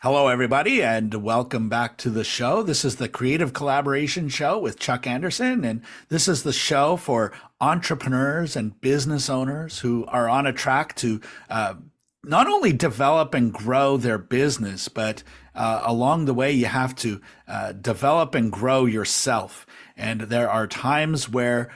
Hello, everybody, and welcome back to the show. This is the Creative Collaboration Show with Chuck Anderson, and this is the show for entrepreneurs and business owners who are on a track to not only develop and grow their business, but along the way, you have to develop and grow yourself. And there are times where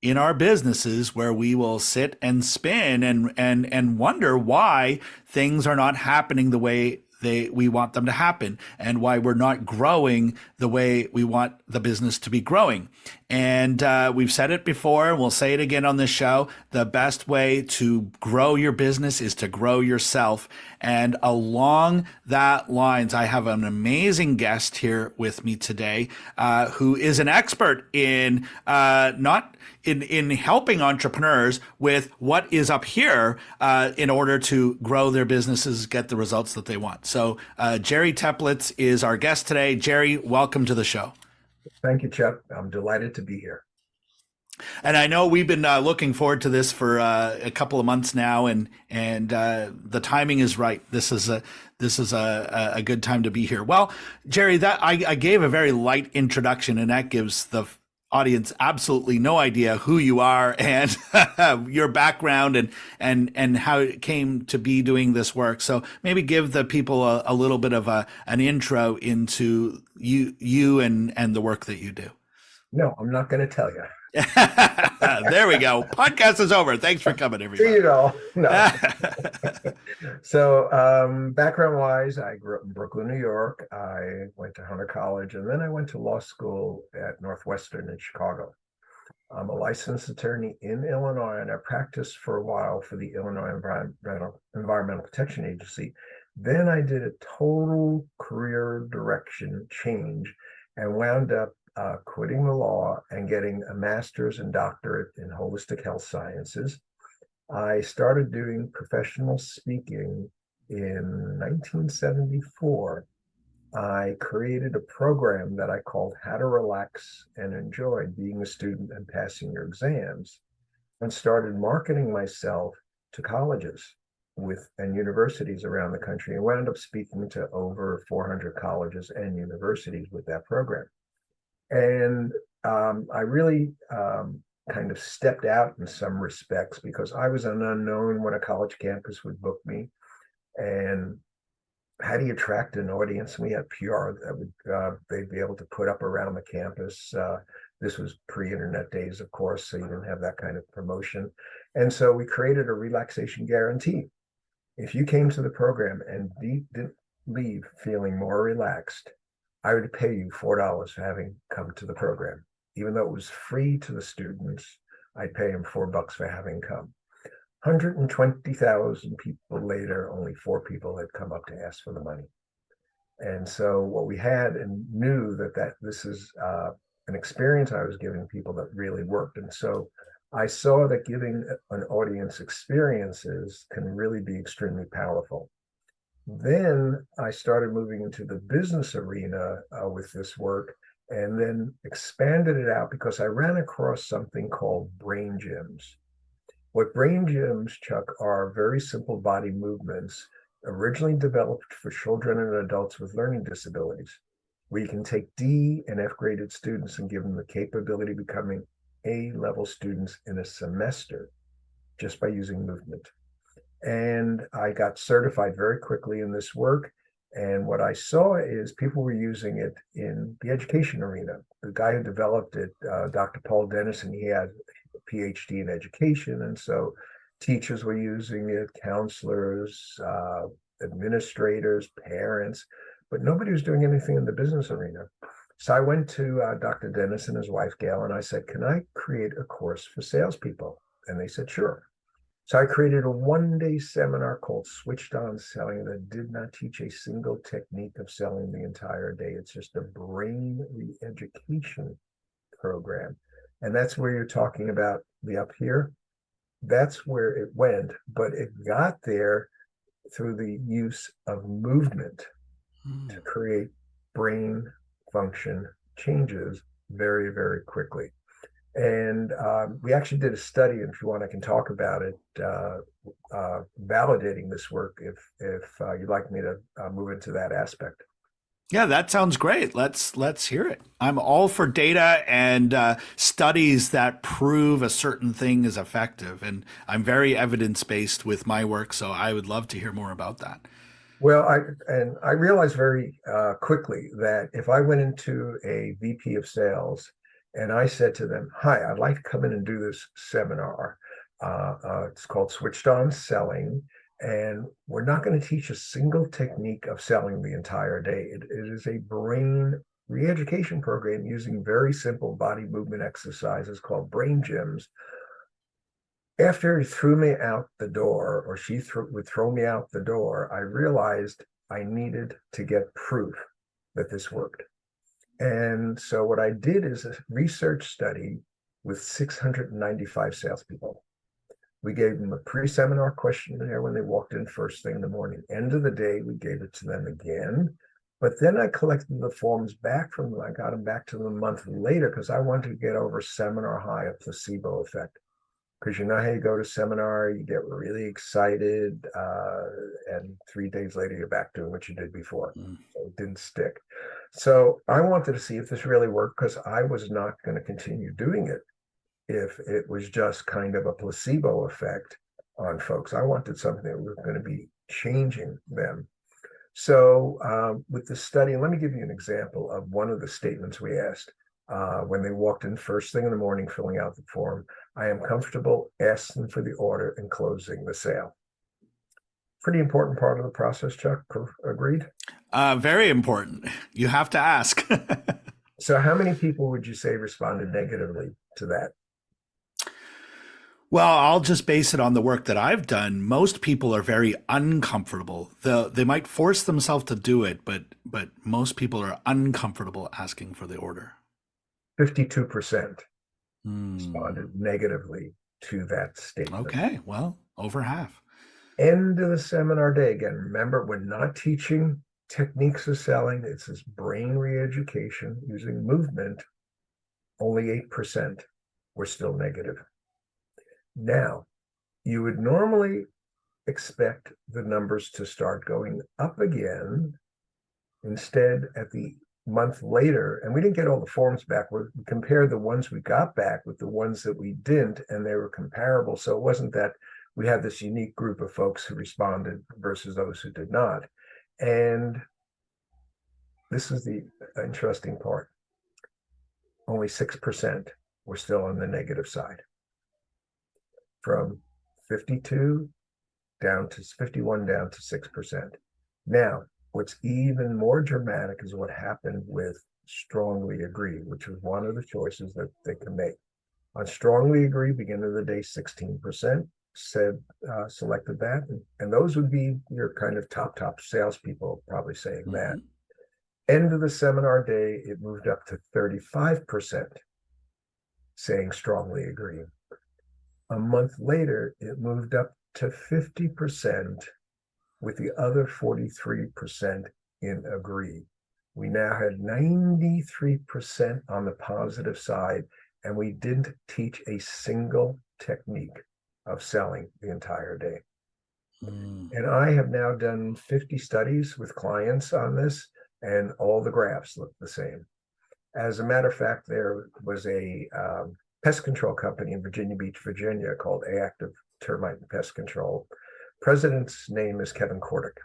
in our businesses where we will sit and spin and wonder why things are not happening the way we want them to happen, and why we're not growing the way we want the business to be growing. And we've said it before, and we'll say it again on this show. The best way to grow your business is to grow yourself. And along that lines, I have an amazing guest here with me today, who is an expert in not in helping entrepreneurs with what is up here in order to grow their businesses, get the results that they want. So Jerry Teplitz is our guest today. Jerry, welcome to the show. Thank you, Chuck. I'm delighted to be here. And I know we've been looking forward to this for a couple of months now, and the timing is right. This is a good time to be here. Well, Jerry, that I gave a very light introduction, and that gives the audience absolutely no idea who you are and your background and how it came to be doing this work. So maybe give the people a little bit of an intro into you and the work that you do. No, I'm not going to tell you. There we go. Podcast is over. Thanks for coming, everybody. See you all. No. So background-wise, I grew up in Brooklyn, New York. I went to Hunter College, and then I went to law school at Northwestern in Chicago. I'm a licensed attorney in Illinois, and I practiced for a while for the Illinois Environmental Protection Agency. Then I did a total career direction change and wound up quitting the law and getting a master's and doctorate in holistic health sciences. I started doing professional speaking in 1974. I created a program that I called How to Relax and Enjoy Being a Student and Passing Your Exams, and started marketing myself to colleges and universities around the country, and wound up speaking to over 400 colleges and universities with that program. And I really kind of stepped out in some respects because I was an unknown when a college campus would book me. And how do you attract an audience? We had PR that would they'd be able to put up around the campus. This was pre-internet days, of course, so you didn't have that kind of promotion. And so we created a relaxation guarantee. If you came to the program and didn't leave feeling more relaxed, I would pay you $4 for having come to the program. Even though it was free to the students, I'd pay them $4 for having come. 120,000 people later, only 4 people had come up to ask for the money. And so what we had, and knew that this is an experience I was giving people that really worked. And so I saw that giving an audience experiences can really be extremely powerful. Then I started moving into the business arena with this work, and then expanded it out because I ran across something called brain gyms. What brain gyms, Chuck, are very simple body movements originally developed for children and adults with learning disabilities, where you can take D and F graded students and give them the capability of becoming A-level students in a semester just by using movement. And I got certified very quickly in this work. And what I saw is people were using it in the education arena. The guy who developed it, Dr. Paul Dennison, he had a PhD in education. And so teachers were using it, counselors, administrators, parents, but nobody was doing anything in the business arena. So I went to Dr. Dennison and his wife, Gail, and I said, can I create a course for salespeople? And they said, sure. So I created a one-day seminar called Switched On Selling that did not teach a single technique of selling the entire day. It's just a brain re-education program. And that's where you're talking about the up here. That's where it went, but it got there through the use of movement to create brain function changes very, very quickly. And we actually did a study, and if you want, I can talk about it, validating this work if you'd like me to move into that aspect. Yeah, that sounds great. Let's hear it. I'm all for data and studies that prove a certain thing is effective, and I'm very evidence based with my work. So I would love to hear more about that. Well, I realized very quickly that if I went into a VP of sales and I said to them, "Hi, I'd like to come in and do this seminar. It's called Switched On Selling, and we're not going to teach a single technique of selling the entire day. It is a brain re-education program using very simple body movement exercises called brain gyms." After he threw me out the door, or would throw me out the door, I realized I needed to get proof that this worked. And so what I did is a research study with 695 salespeople. We gave them a pre-seminar questionnaire when they walked in first thing in the morning. End of the day, we gave it to them again. But then I collected the forms back from them. I got them back to them a month later because I wanted to get over seminar high, a placebo effect. Because you know how you go to seminar, you get really excited, and 3 days later you're back doing what you did before. Mm. So it didn't stick. So I wanted to see if this really worked because I was not going to continue doing it if it was just kind of a placebo effect on folks. I wanted something that was going to be changing them. So with the study, let me give you an example of one of the statements we asked when they walked in first thing in the morning, filling out the form. I am comfortable asking for the order and closing the sale. Pretty important part of the process, Chuck. Agreed? Very important. You have to ask. So how many people would you say responded negatively to that? Well, I'll just base it on the work that I've done. Most people are very uncomfortable. They might force themselves to do it, but most people are uncomfortable asking for the order. 52% Hmm. responded negatively to that statement. Okay, well, over half. End of the seminar day. Again, remember, we're not teaching techniques of selling. It's this brain re-education using movement. Only 8% were still negative. Now, you would normally expect the numbers to start going up again. Instead, at the month later, and we didn't get all the forms back. We compared the ones we got back with the ones that we didn't, and they were comparable. So it wasn't that we had this unique group of folks who responded versus those who did not. And this is the interesting part. Only 6% were still on the negative side, from 52 down to 51 down to 6%. Now, what's even more dramatic is what happened with strongly agree, which was one of the choices that they can make. On strongly agree, beginning of the day, 16% said selected that, and those would be your kind of top salespeople probably saying that. Hmm. End of the seminar day, it moved up to 35% saying strongly agree. A month later, it moved up to 50%, with the other 43% in agree. We now had 93% on the positive side, and we didn't teach a single technique of selling the entire day. Mm. And I have now done 50 studies with clients on this, and all the graphs look the same. As a matter of fact, there was a pest control company in Virginia Beach, Virginia, called Active Termite and Pest Control. President's name is Kevin Kordick.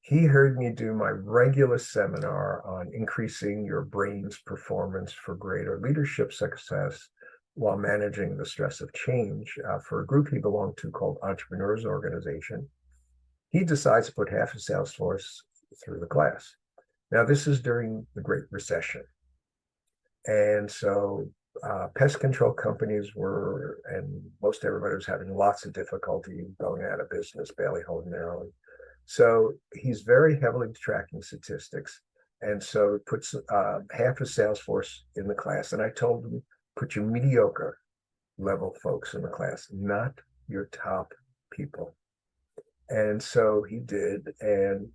He heard me do my regular seminar on increasing your brain's performance for greater leadership success while managing the stress of change for a group he belonged to called Entrepreneurs Organization. He decides to put half his sales force through the class. Now, this is during the Great Recession. And so pest control companies were, and most everybody was having lots of difficulty going out of business, barely holding their own. So he's very heavily tracking statistics. And so puts half his sales force in the class. And I told him, put your mediocre level folks in the class, not your top people. And so he did. And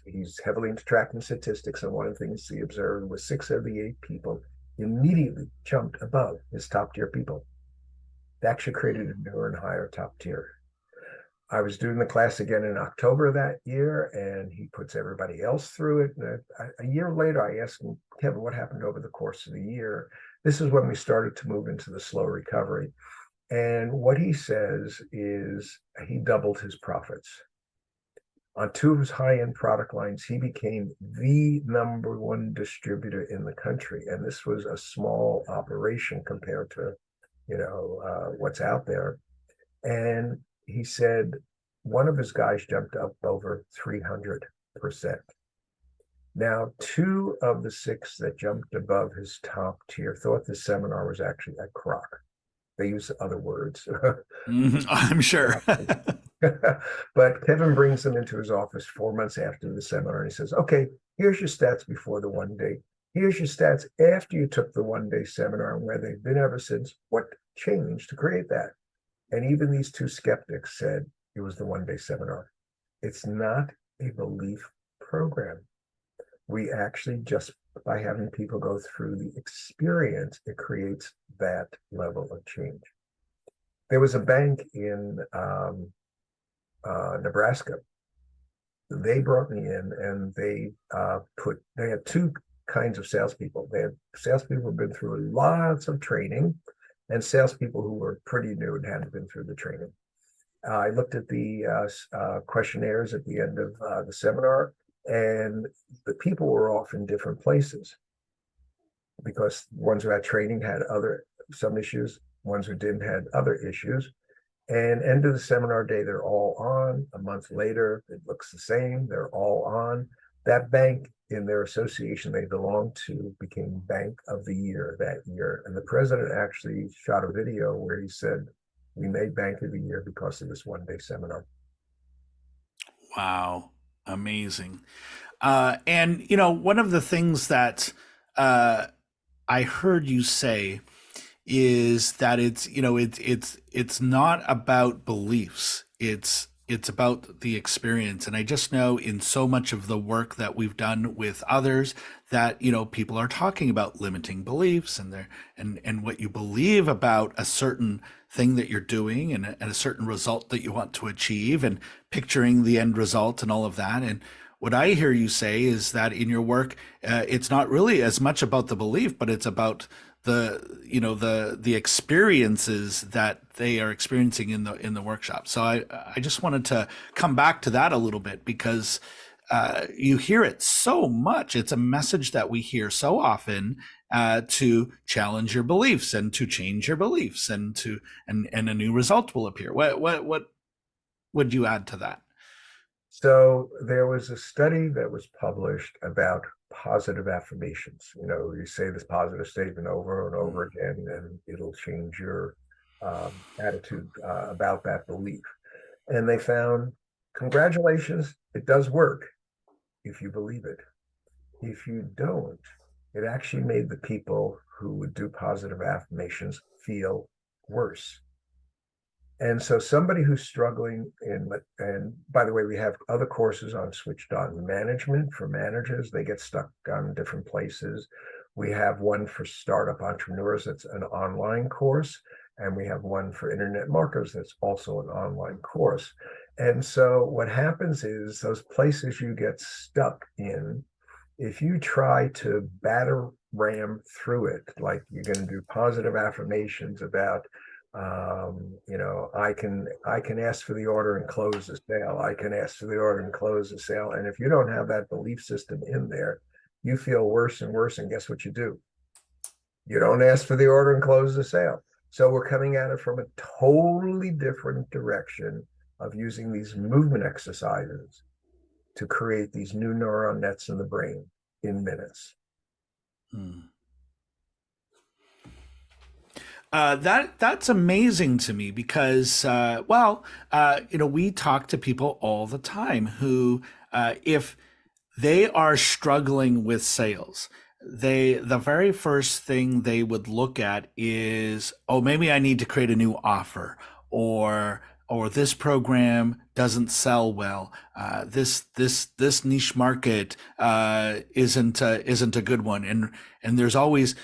he's heavily into tracking statistics. And one of the things he observed was 6 of the 8 people immediately jumped above his top tier people. It actually created a newer and higher top tier. I was doing the class again in October of that year, and he puts everybody else through it. And a year later, I asked him, Kevin, what happened over the course of the year? This is when we started to move into the slow recovery. And what he says is he doubled his profits. On two of his high-end product lines, he became the number one distributor in the country. And this was a small operation compared to, what's out there. And he said one of his guys jumped up over 300%. Now, two of the six that jumped above his top tier thought the seminar was actually a crock. They use other words. I'm sure. But Kevin brings them into his office 4 months after the seminar, and he says, okay, here's your stats before the 1 day. Here's your stats after you took the 1 day seminar and where they've been ever since. What changed to create that? And even these two skeptics said it was the 1 day seminar. It's not a belief program. We actually, just by having people go through the experience, it creates that level of change. There was a bank in Nebraska. They brought me in, and they had two kinds of salespeople. They had salespeople who had been through lots of training, and salespeople who were pretty new and hadn't been through the training. I looked at the questionnaires at the end of the seminar, and the people were off in different places because ones who had training had some issues, ones who didn't had other issues. And end of the seminar day, they're all on. A month later, it looks the same. They're all on. That bank in their association they belonged to became Bank of the Year that year. And the president actually shot a video where he said, we made Bank of the Year because of this 1 day seminar. Wow. Amazing. And, one of the things that I heard you say is that it's not about beliefs. It's about the experience. And I just know in so much of the work that we've done with others that, people are talking about limiting beliefs and what you believe about a certain thing that you're doing and a certain result that you want to achieve and picturing the end result and all of that. And what I hear you say is that in your work, it's not really as much about the belief, but it's about the experiences that they are experiencing in the workshop. So I just wanted to come back to that a little bit because you hear it so much. It's a message that we hear so often to challenge your beliefs and to change your beliefs and a new result will appear. What would you add to that? So there was a study that was published about positive affirmations. You say this positive statement over and over again, and it'll change your attitude about that belief. And they found, congratulations, it does work if you believe it. If you don't, it actually made the people who would do positive affirmations feel worse. And so somebody who's struggling and by the way, we have other courses on Switched On Management for managers. They get stuck on different places. We have one for startup entrepreneurs that's an online course. And we have one for internet marketers that's also an online course. And so what happens is those places you get stuck in, if you try to batter ram through it, like you're going to do positive affirmations about I can ask for the order and close the sale. I can ask for the order and close the sale. And if you don't have that belief system in there, you feel worse and worse. And guess what you do? You don't ask for the order and close the sale. So we're coming at it from a totally different direction of using these movement exercises to create these new neuron nets in the brain in minutes. That's amazing to me because, we talk to people all the time who, if they are struggling with sales, the very first thing they would look at is, oh, maybe I need to create a new offer, or this program doesn't sell well. This niche market isn't a good one, and there's always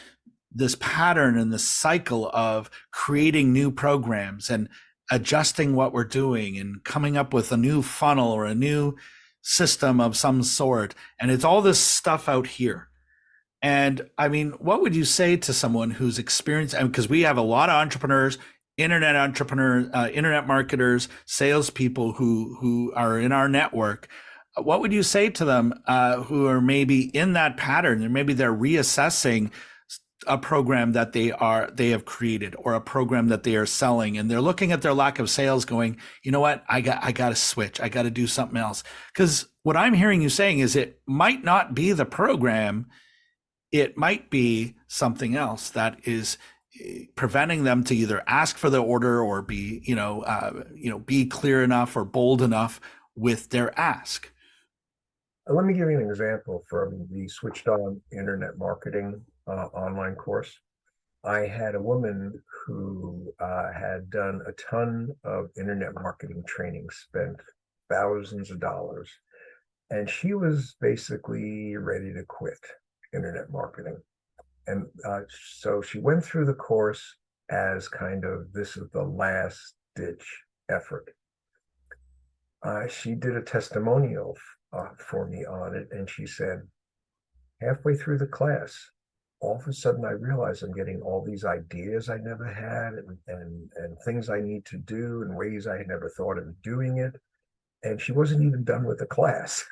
this pattern and this cycle of creating new programs and adjusting what we're doing and coming up with a new funnel or a new system of some sort. And it's all this stuff out here. And I mean, what would you say to someone who's experienced? Because we have a lot of entrepreneurs, internet marketers, salespeople who are in our network. What would you say to them who are maybe in that pattern, and maybe they're reassessing a program that they have created or a program that they are selling, and they're looking at their lack of sales, going, you know what, I got to switch, I got to do something else? Because what I'm hearing you saying is it might not be the program. It might be something else that is preventing them to either ask for the order or be, be clear enough or bold enough with their ask. Let me give you an example from the Switched On Internet Marketing online course. I had a woman who had done a ton of internet marketing training, spent thousands of dollars, and she was basically ready to quit internet marketing. And so she went through the course as kind of, this is the last ditch effort. She did a testimonial for me on it, and she said, halfway through the class, all of a sudden I realized I'm getting all these ideas I never had, and things I need to do and ways I had never thought of doing it. And she wasn't even done with the class.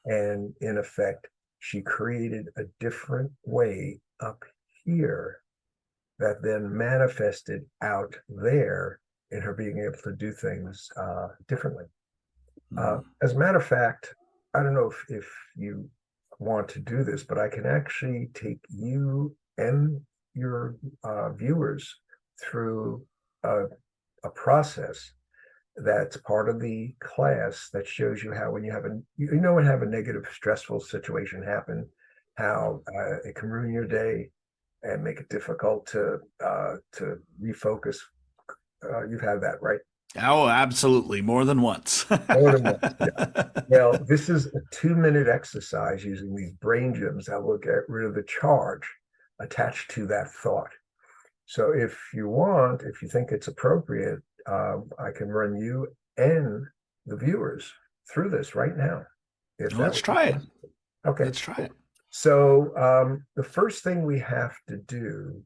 And in effect, she created a different way up here that then manifested out there in her being able to do things differently. As a matter of fact, I don't know if you want to do this, but I can actually take you and your viewers through a process that's part of the class that shows you how, when you have a negative, stressful situation happen, how it can ruin your day and make it difficult to refocus. You've had that, right? Oh, absolutely. More than once. More than once. Yeah. Well, this is a 2-minute exercise using these brain gyms that will get rid of the charge attached to that thought. So if you think it's appropriate, I can run you and the viewers through this right now. Let's try it. Okay. Let's try it. So the first thing we have to do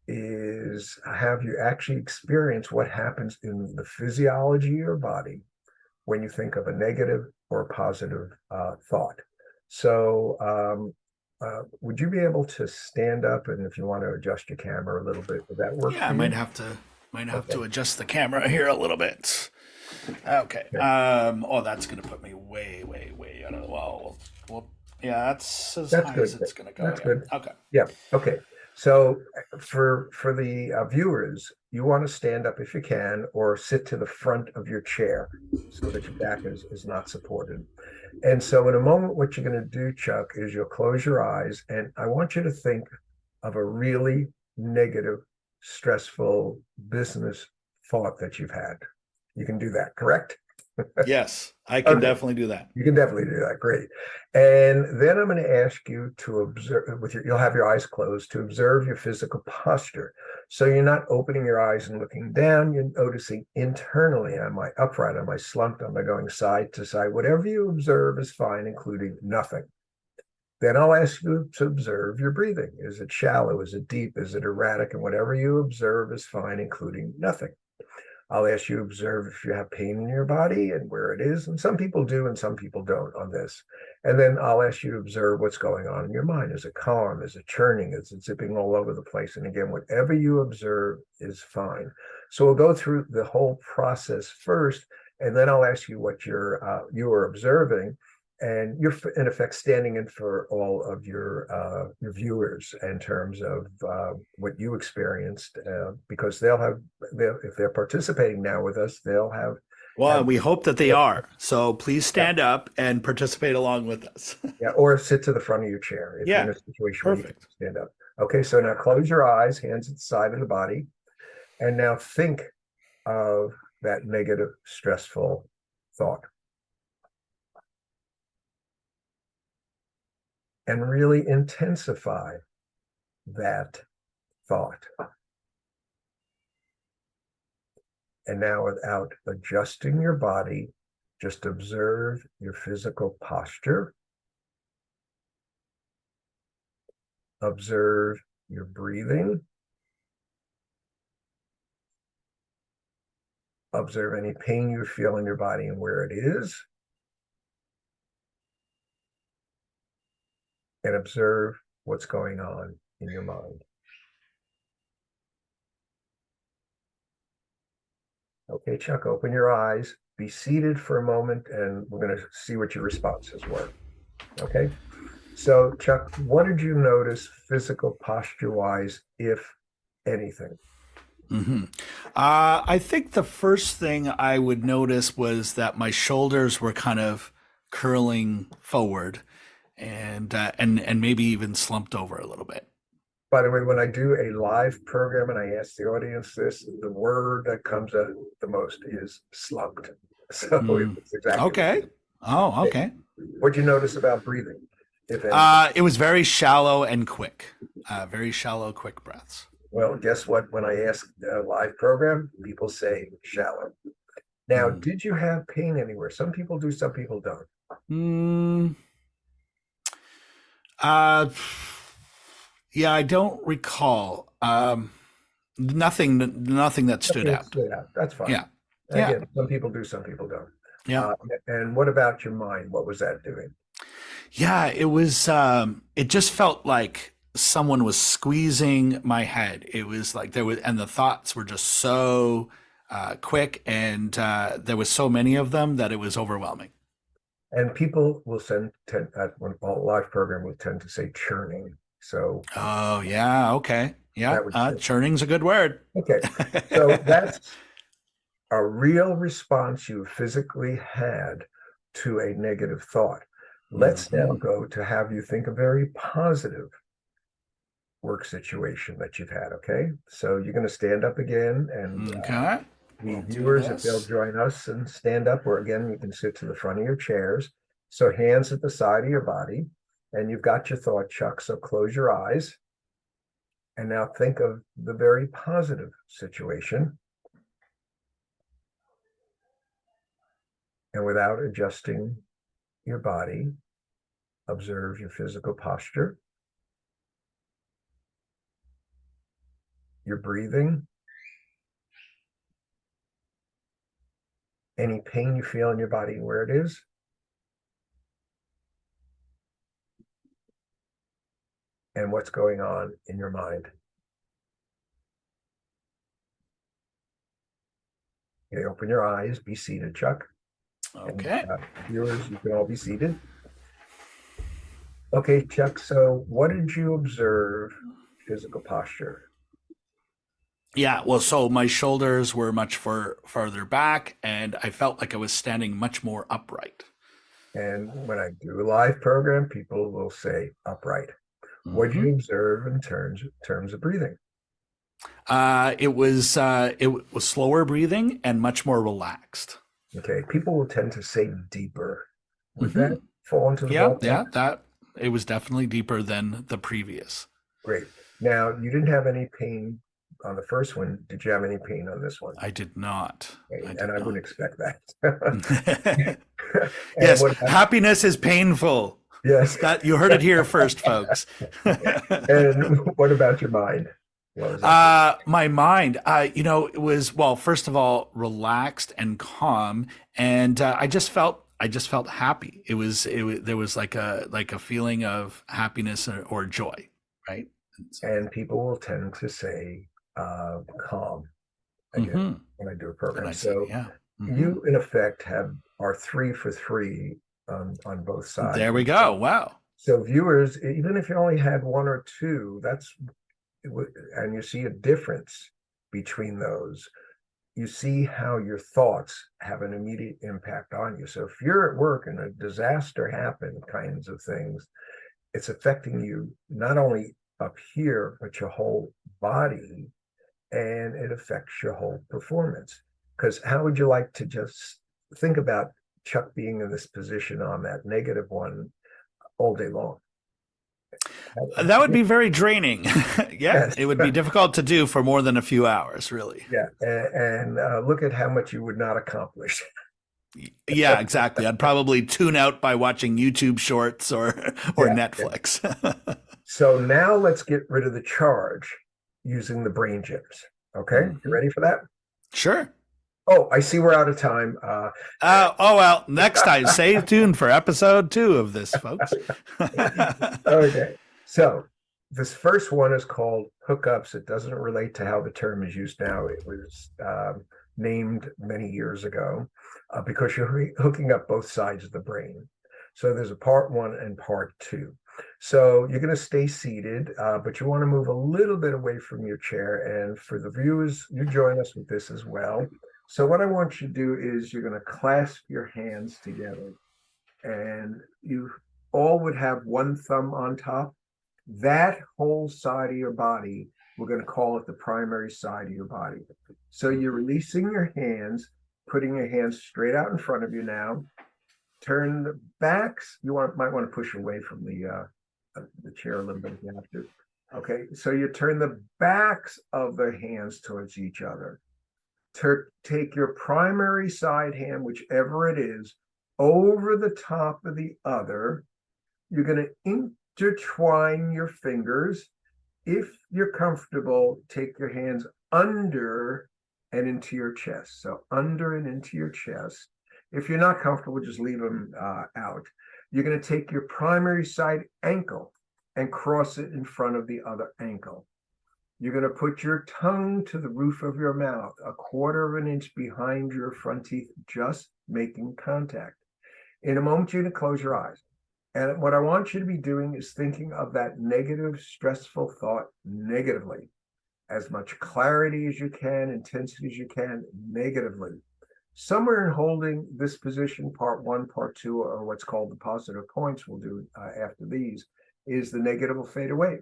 is have you actually experience what happens in the physiology of your body when you think of a negative or a positive thought. So would you be able to stand up, and if you want to adjust your camera a little bit, would that work? Yeah, I might have to adjust the camera here a little bit. Okay. That's gonna put me way out of the wall. Well, yeah, that's as high good. as it's gonna go. That's good. Okay. Yeah. Okay. So for the viewers, you want to stand up if you can, or sit to the front of your chair so that your back is not supported. And so in a moment, what you're going to do, Chuck, is you'll close your eyes, and I want you to think of a really negative, stressful business thought that you've had. You can do that, correct? Yes, I can definitely do that. You can definitely do that. Great. And then I'm going to ask you to observe you'll have your eyes closed, to observe your physical posture. So you're not opening your eyes and looking down. You're noticing internally, am I upright? Am I slumped? Am I going side to side? Whatever you observe is fine, including nothing. Then I'll ask you to observe your breathing. Is it shallow? Is it deep? Is it erratic? And whatever you observe is fine, including nothing. I'll ask you to observe if you have pain in your body and where it is. And some people do and some people don't on this. And then I'll ask you to observe what's going on in your mind. Is it calm? Is it churning? Is it zipping all over the place? And again, whatever you observe is fine. So we'll go through the whole process first, and then I'll ask you what you are observing. And you're in effect standing in for all of your viewers in terms of what you experienced, because if they're participating now with us, they'll have. Well, we hope that they are. So please stand up and participate along with us. Yeah, or sit to the front of your chair if you're in a situation where you can stand up. Okay, so now close your eyes, hands at the side of the body, and now think of that negative, stressful thought. And really intensify that thought. And now, without adjusting your body, just observe your physical posture. Observe your breathing. Observe any pain you feel in your body and where it is. And observe what's going on in your mind. Okay, Chuck, open your eyes, be seated for a moment, and we're going to see what your responses were. Okay, so Chuck, what did you notice physical posture-wise, if anything? I think the first thing I would notice was that my shoulders were kind of curling forward and maybe even slumped over a little bit. By the way, when I do a live program and I ask the audience this, the word that comes out the most is slumped. So it's exactly Okay. Oh, okay. What'd you notice about breathing, if anything? It was very shallow and quick. Very shallow, quick breaths. Well, guess what? When I ask a live program, people say shallow. Now, did you have pain anywhere? Some people do, some people don't. Yeah, I don't recall. Nothing that stood out. That's fine. Yeah. Again, some people do, some people don't. Yeah. And what about your mind? What was that doing? Yeah, it was, it just felt like someone was squeezing my head. It was like and the thoughts were just so quick, and there was so many of them that it was overwhelming. And people will at one live program will tend to say churning. So. Oh yeah, okay, yeah. Churning's a good word. Okay, so that's a real response you physically had to a negative thought. Let's now go to have you think a very positive work situation that you've had. Okay, so you're going to stand up again, and the viewers, if they'll join us and stand up, or again, you can sit to the front of your chairs. So hands at the side of your body, and you've got your thought, Chuck. So close your eyes, and now think of the very positive situation. And without adjusting your body, observe your physical posture, your breathing, any pain you feel in your body and where it is. And what's going on in your mind. Okay, open your eyes, be seated, Chuck. Okay. And, viewers, you can all be seated. Okay, Chuck, so what did you observe physical posture? Yeah, well, so my shoulders were much farther back, and I felt like I was standing much more upright. And when I do a live program, people will say upright. What did you observe in terms of breathing? It was slower breathing and much more relaxed. Okay, people will tend to say deeper. Would that fall into the ballpark? Yeah, that it was definitely deeper than the previous. Great. Now, you didn't have any pain on the first one. Did you have any pain on this one? I did not. Okay, I wouldn't expect that. Yes, happiness is painful. Yes. That you heard it here first, folks. And what about your mind? My mind, it was, well, first of all, relaxed and calm, and I just felt happy. There was like a feeling of happiness or joy, right? And people will tend to say calm again when I do a program. So you, in effect, are 3 for 3 on both sides. There we go. Wow. So viewers, even if you only had 1 or 2, and you see a difference between those, you see how your thoughts have an immediate impact on you. So if you're at work and a disaster happened, kinds of things, it's affecting you not only up here, but your whole body, and it affects your whole performance. Because how would you like to just think about Chuck being in this position on that negative one all day long? That would be very draining. Yeah, Yes. it would be difficult to do for more than a few hours, really. Yeah. And look at how much you would not accomplish. Yeah, exactly. I'd probably tune out by watching YouTube shorts or Yeah. Yeah. Netflix. So now let's get rid of the charge using the brain gyms. Okay. You Mhm. ready for that? Sure. Oh, I see we're out of time. Oh, well, next time, stay tuned for episode 2 of this, folks. Okay. So this first one is called Hookups. It doesn't relate to how the term is used now. It was named many years ago because you're hooking up both sides of the brain. So there's a part one and part two. So you're going to stay seated, but you want to move a little bit away from your chair. And for the viewers, you join us with this as well. So what I want you to do is you're going to clasp your hands together, and you all would have one thumb on top. That whole side of your body, we're going to call it the primary side of your body. So you're releasing your hands, putting your hands straight out in front of you now. Turn the backs. Might want to push away from the chair a little bit if you have to. Okay, so you turn the backs of the hands towards each other. Take your primary side hand, whichever it is, over the top of the other. You're going to intertwine your fingers. If you're comfortable, take your hands under and into your chest. So under and into your chest. If you're not comfortable, just leave them out. You're going to take your primary side ankle and cross it in front of the other ankle. You're going to put your tongue to the roof of your mouth, a quarter of an inch behind your front teeth, just making contact. In a moment, you're going to close your eyes. And what I want you to be doing is thinking of that negative, stressful thought negatively. As much clarity as you can, intensity as you can, negatively. Somewhere in holding this position, part one, part two, or what's called the positive points we'll do after these, is the negative will fade away.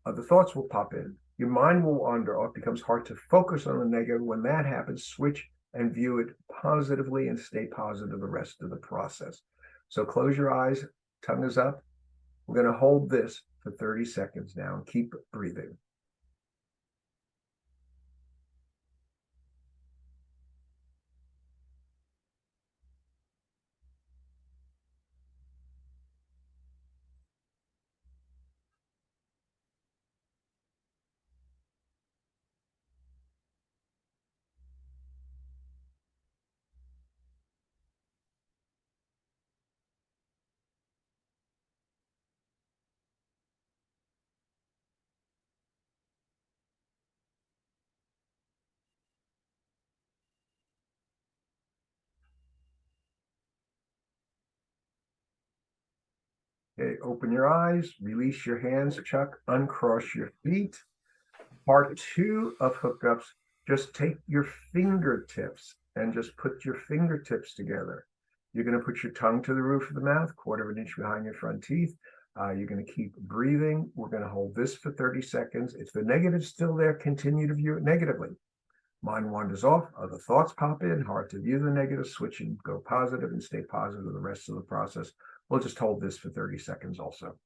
The thoughts will pop in. Your mind will wander off. It becomes hard to focus on the negative. When that happens, switch and view it positively and stay positive the rest of the process. So close your eyes, tongue is up. We're going to hold this for 30 seconds now and keep breathing. Okay, open your eyes, release your hands, Chuck, uncross your feet. Part two of hookups, just take your fingertips and just put your fingertips together. You're going to put your tongue to the roof of the mouth, quarter of an inch behind your front teeth. You're going to keep breathing. We're going to hold this for 30 seconds. If the negative's still there, continue to view it negatively. Mind wanders off, other thoughts pop in, hard to view the negative, switch and go positive and stay positive the rest of the process. We'll just hold this for 30 seconds also.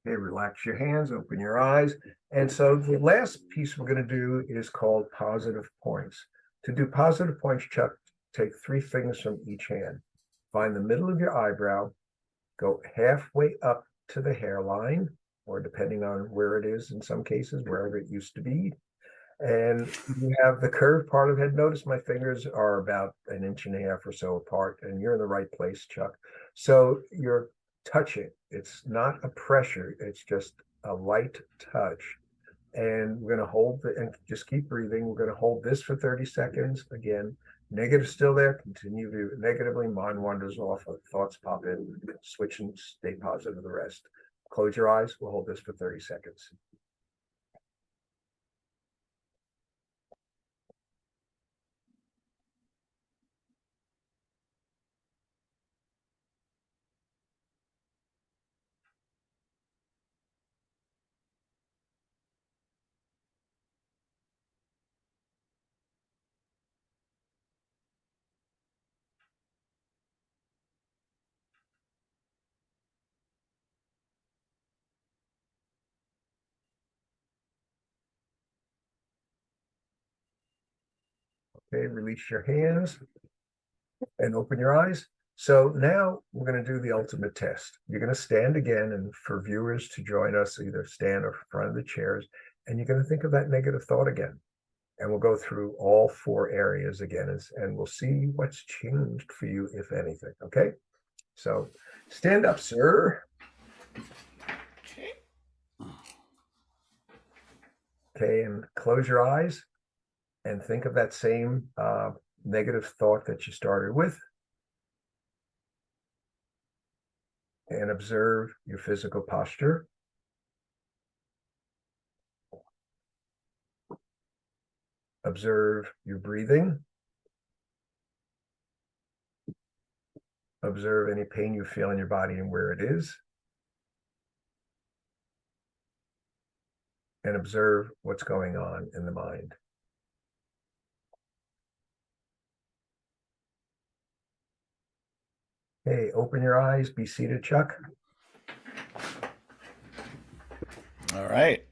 Okay, relax your hands, open your eyes. And so the last piece we're going to do is called positive points. To do positive points, Chuck, take 3 fingers from each hand. Find the middle of your eyebrow, go halfway up to the hairline, or depending on where it is, in some cases, wherever it used to be. And you have the curved part of the head. Notice my fingers are about an inch and a half or so apart, and you're in the right place, Chuck. So you're touching. It's not a pressure, it's just a light touch. And we're going to hold and just keep breathing. We're going to hold this for 30 seconds. Again, Negative still there, continue to negatively, mind wanders off, thoughts pop in, switch and stay positive the rest. Close your eyes, we'll hold this for 30 seconds. Okay, release your hands and open your eyes. So now we're going to do the ultimate test. You're going to stand again, and for viewers to join us, either stand or front of the chairs, and you're going to think of that negative thought again. And we'll go through all 4 areas again, and we'll see what's changed for you, if anything. Okay, so stand up, sir. Okay, and close your eyes and think of that same negative thought that you started with, and observe your physical posture. Observe your breathing. Observe any pain you feel in your body and where it is. And observe what's going on in the mind. Okay, open your eyes, be seated, Chuck. All right.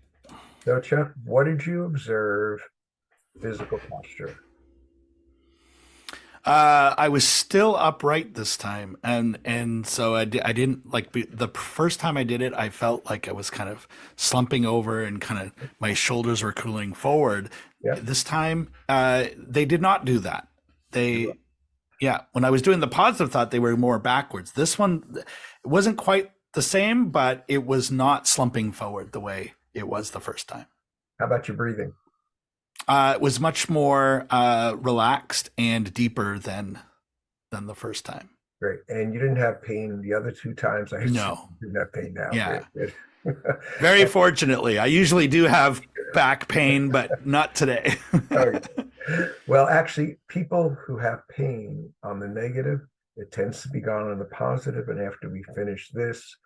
So, Chuck, what did you observe physical posture? I was still upright this time, and so I didn't like the first time I did it. I felt like I was kind of slumping over and kind of my shoulders were cooling forward. Yeah. This time, they did not do that. They, yeah, when I was doing the positive thought, they were more backwards. This one, it wasn't quite the same, but it was not slumping forward the way it was the first time. How about your breathing? It was much more relaxed and deeper than the first time. Great. And you didn't have pain the other 2 times? I No. didn't have pain now. Yeah. Great. Very fortunately. I usually do have back pain, but not today. Okay. Well, actually, people who have pain on the negative, it tends to be gone on the positive, and after we finish this,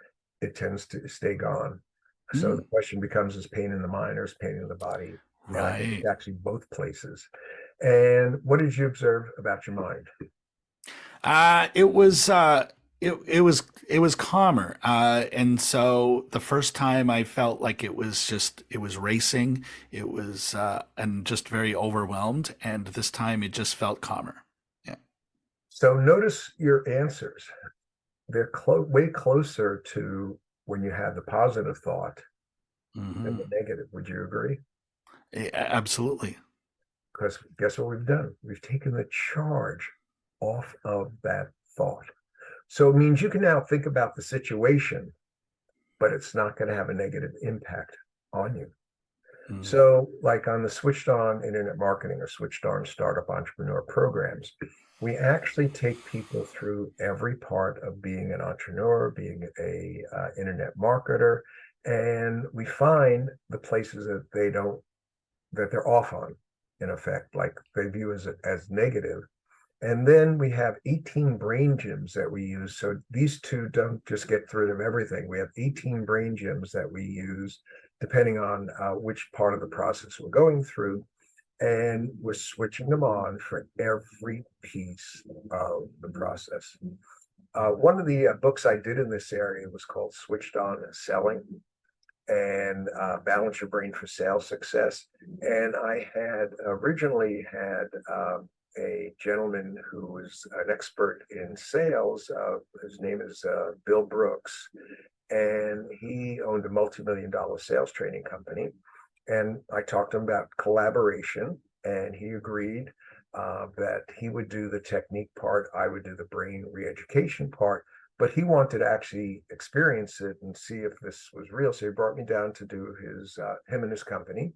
it tends to stay gone. So the question becomes, is pain in the mind or is pain in the body? And I think Right. it's actually both places. And what did you observe about your mind? It was it was calmer. And so the first time I felt like it was racing. It was and just very overwhelmed. And this time it just felt calmer. Yeah. So notice your answers. They're way closer to when you had the positive thought than the negative. Would you agree? Absolutely. Because guess what we've done? We've taken the charge off of that thought. So it means you can now think about the situation, but it's not going to have a negative impact on you. So, like on the Switched On Internet Marketing or Switched On Startup Entrepreneur programs, we actually take people through every part of being an entrepreneur, being a internet marketer, and we find the places that they're off on, in effect, like they view as negative. And then we have 18 brain gyms that we use. So these 2 don't just get rid of everything. We have 18 brain gyms that we use depending on which part of the process we're going through. And we're switching them on for every piece of the process. One of the books I did in this area was called Switched On Selling and Balance Your Brain for Sales Success. And I had originally had a gentleman who was an expert in sales. His name is Bill Brooks, and he owned a multi-million-dollar sales training company. And I talked to him about collaboration, and he agreed that he would do the technique part, I would do the brain re-education part, but he wanted to actually experience it and see if this was real. So he brought me down to do him and his company.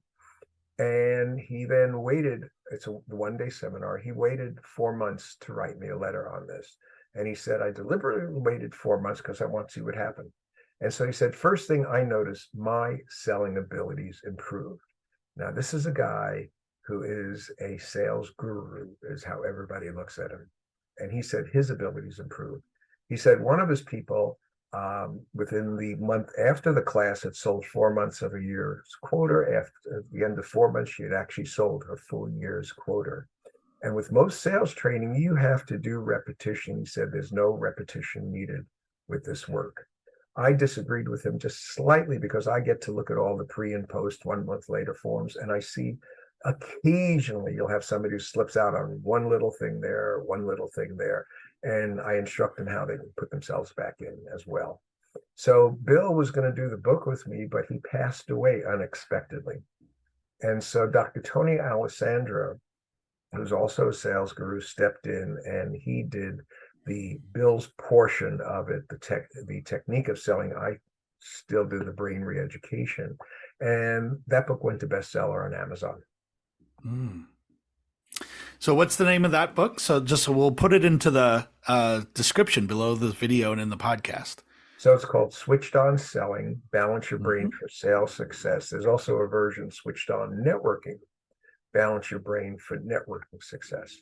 And he then waited, it's a 1-day seminar. He waited 4 months to write me a letter on this. And he said, I deliberately waited 4 months because I want to see what happened. And so he said, first thing I noticed, my selling abilities improved. Now, this is a guy who is a sales guru, is how everybody looks at him. And he said his abilities improved. He said one of his people, within the month after the class, had sold 4 months of a year's quota. After the end of 4 months, she had actually sold her full year's quota. And with most sales training, you have to do repetition. He said there's no repetition needed with this work. I disagreed with him just slightly because I get to look at all the pre and post 1 month later forms, and I see occasionally you'll have somebody who slips out on one little thing there, one little thing there, and I instruct them how they can put themselves back in as well. So Bill was going to do the book with me, but he passed away unexpectedly. And so Dr. Tony Alessandro, who's also a sales guru, stepped in and he did the Bill's portion of it, the technique of selling. I still do the brain re-education. And that book went to bestseller on Amazon. Mm. So what's the name of that book? So we'll put it into the description below the video and in the podcast. So it's called Switched On Selling, Balance Your Brain for Sales Success. There's also a version, Switched On Networking, Balance Your Brain for Networking Success.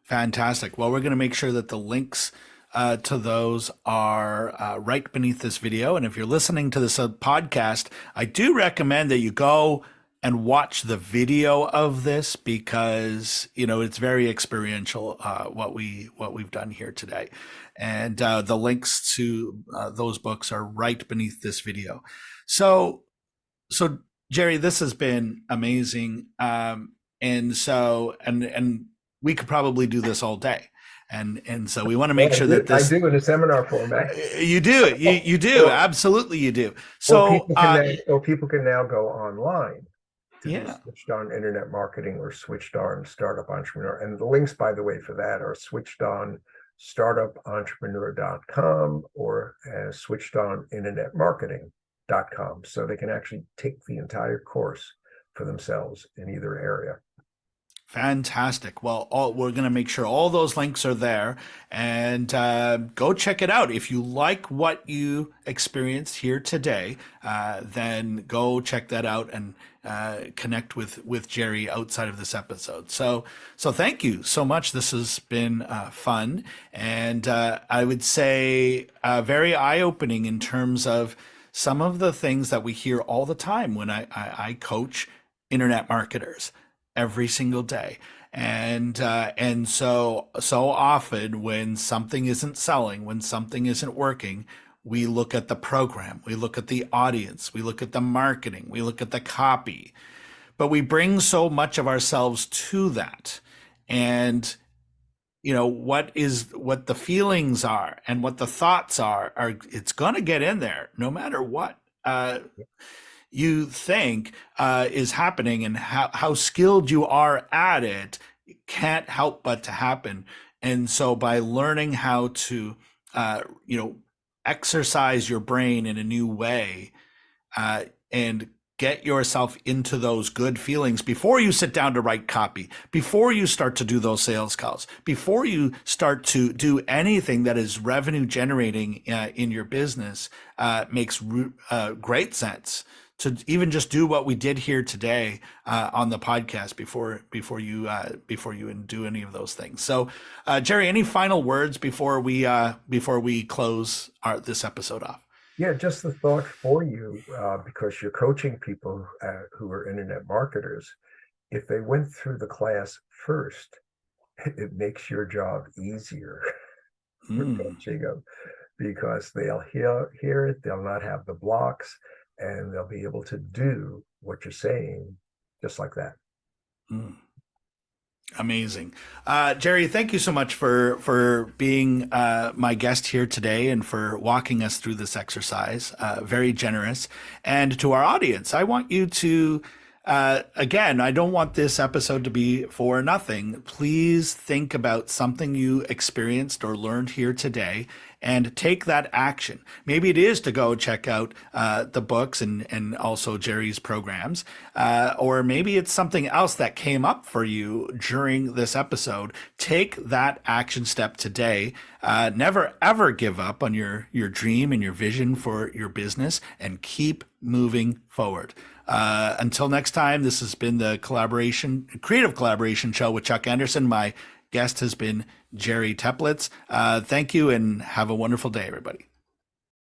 Fantastic. Well, we're going to make sure that the links to those are right beneath this video. And if you're listening to this podcast, I do recommend that you go and watch the video of this because, it's very experiential, what we've done here today. And the links to those books are right beneath this video. So Jerry, this has been amazing. And we could probably do this all day. And so we want to make sure that this. I do in a seminar format. You do. You do. Absolutely, you do. So people can now go online to do Switched On Internet Marketing or Switched On Startup Entrepreneur. And the links, by the way, for that are Switched On StartupEntrepreneur.com or Switched On Internet Marketing.com. So they can actually take the entire course for themselves in either area. Fantastic. Well, we're going to make sure all those links are there, and go check it out. If you like what you experienced here today, then go check that out and connect with Jerry outside of this episode. So thank you so much. This has been fun, and I would say very eye-opening in terms of some of the things that we hear all the time when I coach internet marketers every single day. And so often when something isn't selling, when something isn't working, we look at the program, we look at the audience, we look at the marketing, we look at the copy, but we bring so much of ourselves to that. And what the feelings are and what the thoughts are it's going to get in there no matter what you think is happening, and how skilled you are at it can't help but to happen. And so by learning how to exercise your brain in a new way and get yourself into those good feelings before you sit down to write copy, before you start to do those sales calls, before you start to do anything that is revenue generating in your business, makes great sense to even just do what we did here today on the podcast before you do any of those things. So, Jerry, any final words before we close this episode off? Yeah, just the thought for you, because you're coaching people who are internet marketers. If they went through the class first, it makes your job easier for coaching them, because they'll hear it, they'll not have the blocks, and they'll be able to do what you're saying just like that. Amazing. Jerry, thank you so much for being my guest here today and for walking us through this exercise. Very generous. And to our audience, I want you to, again, I don't want this episode to be for nothing. Please think about something you experienced or learned here today and take that action. Maybe it is to go check out the books and also Jerry's programs, or maybe it's something else that came up for you during this episode. Take that action step today. Never ever give up on your dream and your vision for your business, and keep moving forward. Until next time, this has been the Creative Collaboration Show with Chuck Anderson. My guest has been Jerry Teplitz. Thank you, and have a wonderful day, everybody.